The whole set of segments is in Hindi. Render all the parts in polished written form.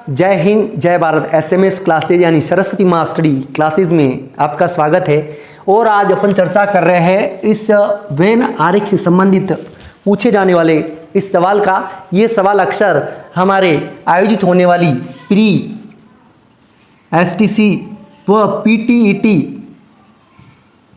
जय हिंद जय भारत। एसएमएस क्लासेज यानी सरस्वती माँ स्टडी क्लासेज में आपका स्वागत है। और आज अपन चर्चा कर रहे हैं इस वेन आरेख से संबंधित पूछे जाने वाले इस सवाल का। ये सवाल अक्सर हमारे आयोजित होने वाली प्री एसटीसी व पीटीईटी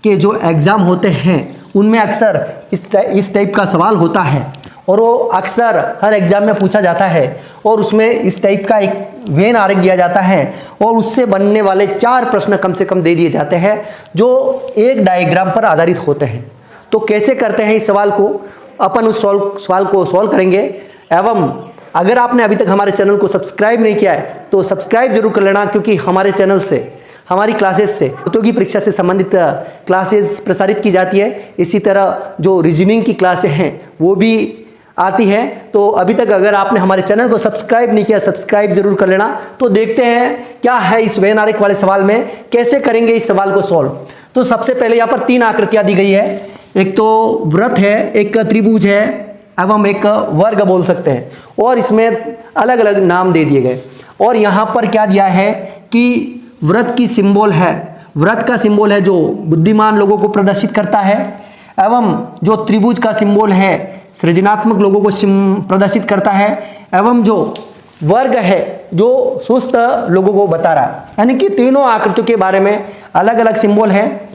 के जो एग्ज़ाम होते हैं उनमें अक्सर इस टाइप का सवाल होता है और वो अक्सर हर एग्ज़ाम में पूछा जाता है और उसमें इस टाइप का एक वेन आरेख दिया जाता है और उससे बनने वाले 4 प्रश्न कम से कम दे दिए जाते हैं जो एक डायग्राम पर आधारित होते हैं। तो कैसे करते हैं इस सवाल को, अपन उस सवाल को सॉल्व करेंगे। एवं अगर आपने अभी तक हमारे चैनल को सब्सक्राइब नहीं किया है तो सब्सक्राइब जरूर कर लेना, क्योंकि हमारे चैनल से हमारी क्लासेस से प्रतियोगी परीक्षा से संबंधित क्लासेस प्रसारित की जाती है। इसी तरह जो रीजनिंग की क्लासें हैं वो भी आती है। तो अभी तक अगर आपने हमारे चैनल को सब्सक्राइब नहीं किया, सब्सक्राइब जरूर कर लेना। तो देखते हैं क्या है इस वेन आरेख वाले सवाल में, कैसे करेंगे इस सवाल को सॉल्व। तो सबसे पहले यहाँ पर 3 आकृतियां दी गई है। एक तो वृत्त है, एक त्रिभुज है एवं एक वर्ग बोल सकते हैं, और इसमें अलग अलग नाम दे दिए गए। और यहाँ पर क्या दिया है कि वृत्त की सिंबल है, वृत्त का सिंबल है जो बुद्धिमान लोगों को प्रदर्शित करता है, एवं जो त्रिभुज का सिंबल है सृजनात्मक लोगों को प्रदर्शित करता है, एवं जो वर्ग है जो सुस्त लोगों को बता रहा है। यानी कि तीनों आकृतियों के बारे में अलग अलग सिंबल है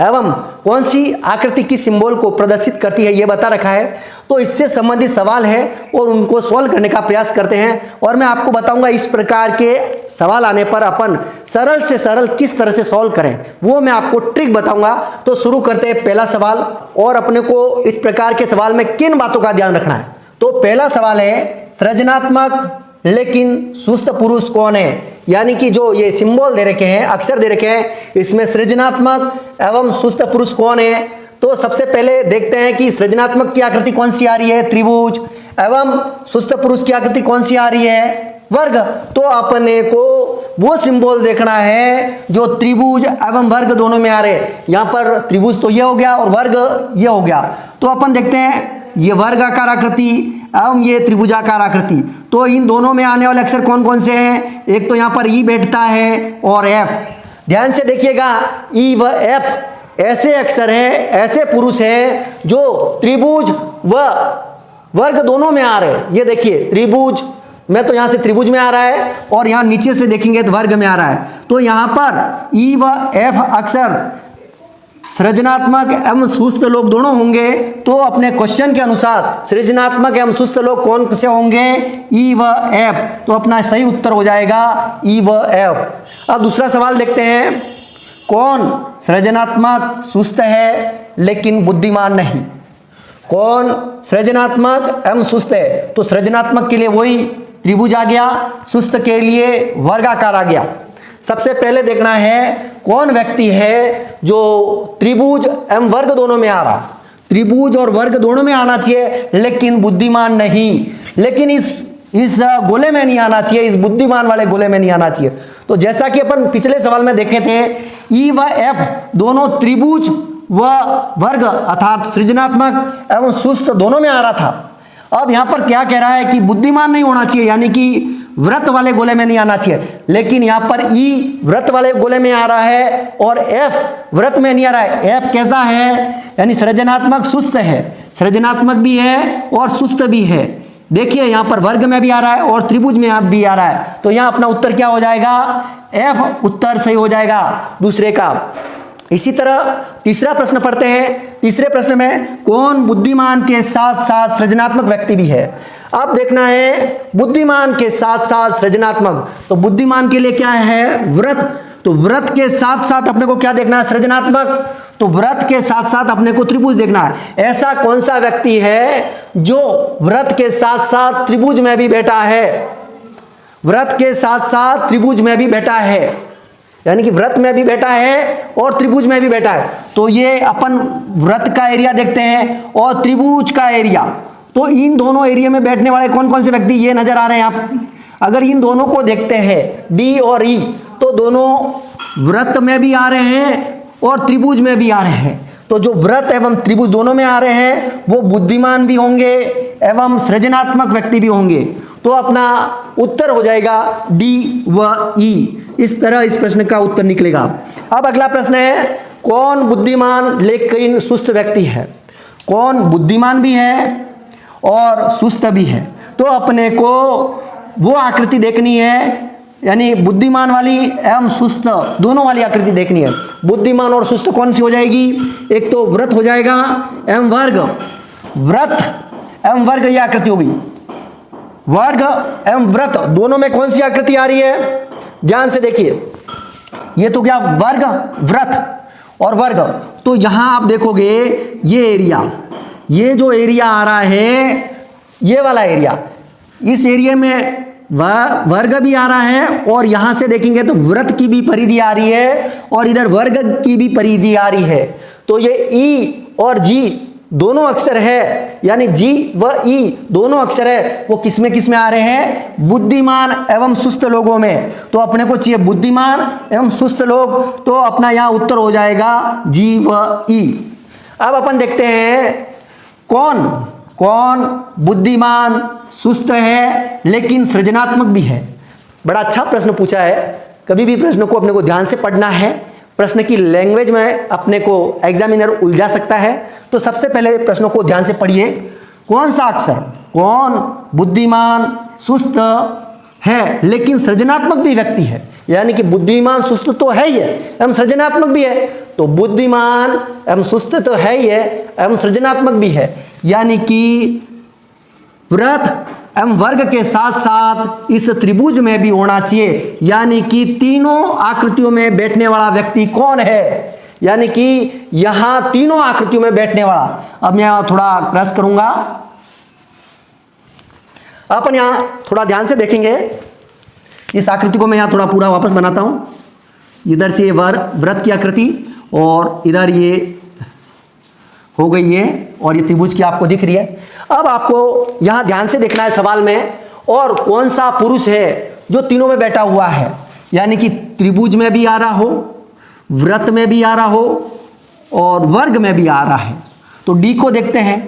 एवं कौन सी आकृति किस सिंबल को प्रदर्शित करती है ये बता रखा है। तो इससे संबंधित सवाल है और उनको सॉल्व करने का प्रयास करते हैं। और मैं आपको बताऊंगा इस प्रकार के सवाल आने पर अपन सरल से सरल किस तरह से सॉल्व करें, वो मैं आपको ट्रिक बताऊंगा। तो शुरू करते हैं पहला सवाल। और अपने को इस प्रकार के सवाल में किन बातों का ध्यान रखना है। तो पहला सवाल है, सृजनात्मक लेकिन सुस्त पुरुष कौन है। यानी कि जो ये सिंबल दे रखे हैं, अक्षर दे रखे हैं, इसमें सृजनात्मक एवं सुस्त पुरुष कौन है। तो सबसे पहले देखते हैं कि सृजनात्मक की आकृति कौन सी आ रही है, त्रिभुज, एवं सुस्त पुरुष की आकृति कौन सी आ रही है, वर्ग। तो अपने को वो सिंबल देखना है जो त्रिभुज एवं वर्ग दोनों में आ रहे हैं। यहाँ पर त्रिभुज तो ये हो गया और वर्ग ये हो गया। तो अपन देखते हैं ये वर्गाकार आकृति एवं ये त्रिभुजाकार आकृति। तो इन दोनों में आने वाले अक्षर कौन कौन से हैं। एक तो यहाँ पर ई बैठता है और एफ। ध्यान से देखिएगा, ई व एफ ऐसे अक्षर हैं, ऐसे पुरुष हैं जो त्रिभुज व वर्ग दोनों में आ रहे हैं। ये देखिए त्रिभुज में, तो यहां से त्रिभुज में आ रहा है और यहां नीचे से देखेंगे तो वर्ग में आ रहा है। तो यहां पर ई व एफ अक्षर सृजनात्मक एवं सुस्त लोग दोनों होंगे। तो अपने क्वेश्चन के अनुसार सृजनात्मक एवं सुस्त लोग कौन से होंगे, ई व एफ। तो अपना सही उत्तर हो जाएगा ई व एफ। अब दूसरा सवाल देखते हैं, कौन सृजनात्मक सुस्त है लेकिन बुद्धिमान नहीं। कौन सृजनात्मक एवं सुस्त है। तो सृजनात्मक के लिए वही त्रिभुज आ गया, सुस्त के लिए वर्गाकार आ गया। सबसे पहले देखना है कौन व्यक्ति है जो त्रिभुज एवं वर्ग दोनों में आ रहा। त्रिभुज और वर्ग दोनों में आना चाहिए लेकिन बुद्धिमान नहीं, लेकिन इस गोले में नहीं आना चाहिए, इस बुद्धिमान वाले गोले में नहीं आना चाहिए। तो जैसा कि अपन पिछले सवाल में देखे थे, ई व एफ दोनों त्रिभुज व वर्ग अर्थात सृजनात्मक एवं सुस्त दोनों में आ रहा था। अब यहां पर क्या कह रहा है कि बुद्धिमान नहीं होना चाहिए, यानी कि वृत्त वाले गोले में नहीं आना चाहिए। लेकिन यहां पर ई वृत्त वाले गोले में आ रहा है और एफ वृत्त में नहीं आ रहा है। एफ कैसा है, यानी सृजनात्मक सुस्त है, सृजनात्मक भी है और सुस्त भी है। देखिए यहां पर वर्ग में भी आ रहा है और त्रिभुज में भी आ रहा है। तो यहां अपना उत्तर क्या हो जाएगा, एफ उत्तर सही हो जाएगा दूसरे का। इसी तरह तीसरा प्रश्न पढ़ते हैं। तीसरे प्रश्न में कौन बुद्धिमान के साथ साथ सृजनात्मक व्यक्ति भी है। अब देखना है बुद्धिमान के साथ साथ सृजनात्मक। तो बुद्धिमान के लिए क्या है, वृत्त। तो वृत्त के साथ साथ अपने को क्या देखना है, सृजनात्मक। तो वृत्त के साथ साथ अपने को त्रिभुज देखना है। ऐसा कौन सा व्यक्ति है जो वृत्त के साथ साथ त्रिभुज में भी बैठा है, वृत्त के साथ साथ त्रिभुज में भी बैठा है, यानी कि वृत्त में भी बैठा है और त्रिभुज में भी बैठा है। तो ये अपन वृत्त का एरिया देखते हैं और त्रिभुज का एरिया। तो इन दोनों एरिया में बैठने वाले कौन कौन से व्यक्ति ये नजर आ रहे हैं आप। अगर इन दोनों को देखते हैं डी और ई, तो दोनों वृत्त में भी आ रहे हैं और त्रिभुज में भी आ रहे हैं। तो जो वृत्त एवं त्रिभुज दोनों में आ रहे हैं वो बुद्धिमान भी होंगे एवं सृजनात्मक व्यक्ति भी होंगे। तो अपना उत्तर हो जाएगा डी व ई। इस तरह इस प्रश्न का उत्तर निकलेगा। अब अगला प्रश्न है, कौन बुद्धिमान लेकिन सुस्त व्यक्ति है? कौन बुद्धिमान भी है और सुस्त भी है? तो अपने को वो आकृति देखनी है, यानी बुद्धिमान वाली एवं सुस्त दोनों वाली आकृति देखनी है। बुद्धिमान और सुस्त कौन सी हो जाएगी? एक तो व्रत हो जाएगा एवं वर्ग। व्रत एवं वर्ग ये आकृति होगी। वर्ग एवं व्रत दोनों में कौन सी आकृति आ रही है? ध्यान से देखिए, ये तो क्या वर्ग, व्रत और वर्ग। तो यहां आप देखोगे ये एरिया, ये जो एरिया आ रहा है, ये वाला एरिया, इस एरिया में वर्ग भी आ रहा है और यहां से देखेंगे तो व्रत की भी परिधि आ रही है और इधर वर्ग की भी परिधि आ रही है। तो ये ई और जी दोनों अक्षर है, यानी जी व ई दोनों अक्षर है, वो किस में आ रहे हैं? बुद्धिमान एवं सुस्त लोगों में। तो अपने को चाहिए बुद्धिमान एवं सुस्त लोग, तो अपना यहां उत्तर हो जाएगा जी व ई। अब अपन देखते हैं कौन कौन बुद्धिमान सुस्त है लेकिन सृजनात्मक भी है। बड़ा अच्छा प्रश्न पूछा है। कभी भी प्रश्न को अपने को ध्यान से पढ़ना है, प्रश्न की लैंग्वेज में अपने को एग्जामिनर उलझा सकता है। तो सबसे पहले प्रश्नों को ध्यान से पढ़िए। कौन सा अक्षर, कौन बुद्धिमान सुस्त है लेकिन सृजनात्मक भी व्यक्ति है? यानी कि बुद्धिमान सुस्त तो है ही है एवं सृजनात्मक भी है। तो बुद्धिमान एवं सुस्त तो है ही है एवं सृजनात्मक भी है, यानी कि व्रत एवं वर्ग के साथ साथ इस त्रिभुज में भी होना चाहिए। यानी कि तीनों आकृतियों में बैठने वाला व्यक्ति कौन है? यानी कि यहां तीनों आकृतियों में बैठने वाला। अब मैं यहां थोड़ा क्रॉस करूंगा, अपन यहां थोड़ा ध्यान से देखेंगे। इस आकृति को मैं यहां थोड़ा पूरा वापस बनाता हूं। इधर से व्रत की आकृति और इधर ये हो गई है और ये त्रिभुज की आपको दिख रही है। अब आपको यहां ध्यान से देखना है सवाल में, और कौन सा पुरुष है जो तीनों में बैठा हुआ है, यानी कि त्रिभुज में भी आ रहा हो, व्रत में भी आ रहा हो और वर्ग में भी आ रहा है। तो डी को देखते हैं।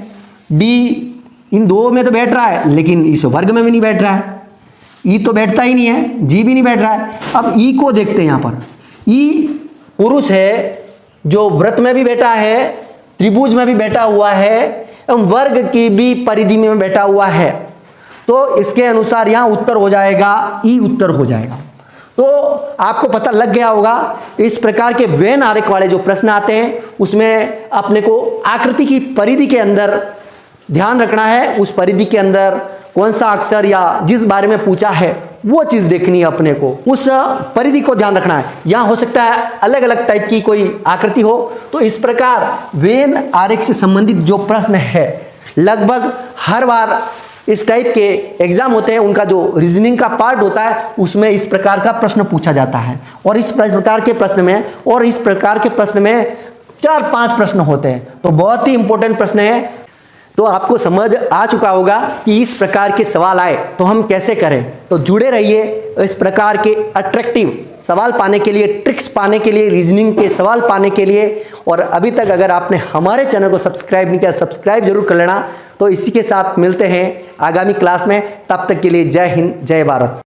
डी इन दो में तो बैठ रहा है लेकिन इस वर्ग में भी नहीं बैठ रहा है। ई तो बैठता ही नहीं है, जी भी नहीं बैठ रहा है। अब ई को देखते हैं। यहां पर ई पुरुष है जो व्रत में भी बैठा है, त्रिभुज में भी बैठा हुआ है एवं वर्ग की भी परिधि में बैठा हुआ है। तो इसके अनुसार यहां उत्तर हो जाएगा ई, उत्तर हो जाएगा। तो आपको पता लग गया होगा, इस प्रकार के वेन आरेख वाले जो प्रश्न आते हैं उसमें अपने को आकृति की परिधि के अंदर ध्यान रखना है। उस परिधि के अंदर कौन सा अक्षर या जिस बारे में पूछा है वो चीज देखनी है अपने को, उस परिधि को ध्यान रखना है। यहां हो सकता है अलग अलग टाइप की कोई आकृति हो। तो इस प्रकार वेन आरेख से संबंधित जो प्रश्न है लगभग हर बार इस टाइप के एग्जाम होते हैं, उनका जो रीजनिंग का पार्ट होता है उसमें इस प्रकार का प्रश्न पूछा जाता है। और इस प्रकार के प्रश्न में 4-5 प्रश्न होते हैं। तो बहुत ही इंपॉर्टेंट प्रश्न है। तो आपको समझ आ चुका होगा कि इस प्रकार के सवाल आए तो हम कैसे करें। तो जुड़े रहिए इस प्रकार के अट्रैक्टिव सवाल पाने के लिए, ट्रिक्स पाने के लिए, रीजनिंग के सवाल पाने के लिए। और अभी तक अगर आपने हमारे चैनल को सब्सक्राइब नहीं किया, सब्सक्राइब जरूर कर लेना। तो इसी के साथ मिलते हैं आगामी क्लास में। तब तक के लिए जय हिंद, जय भारत।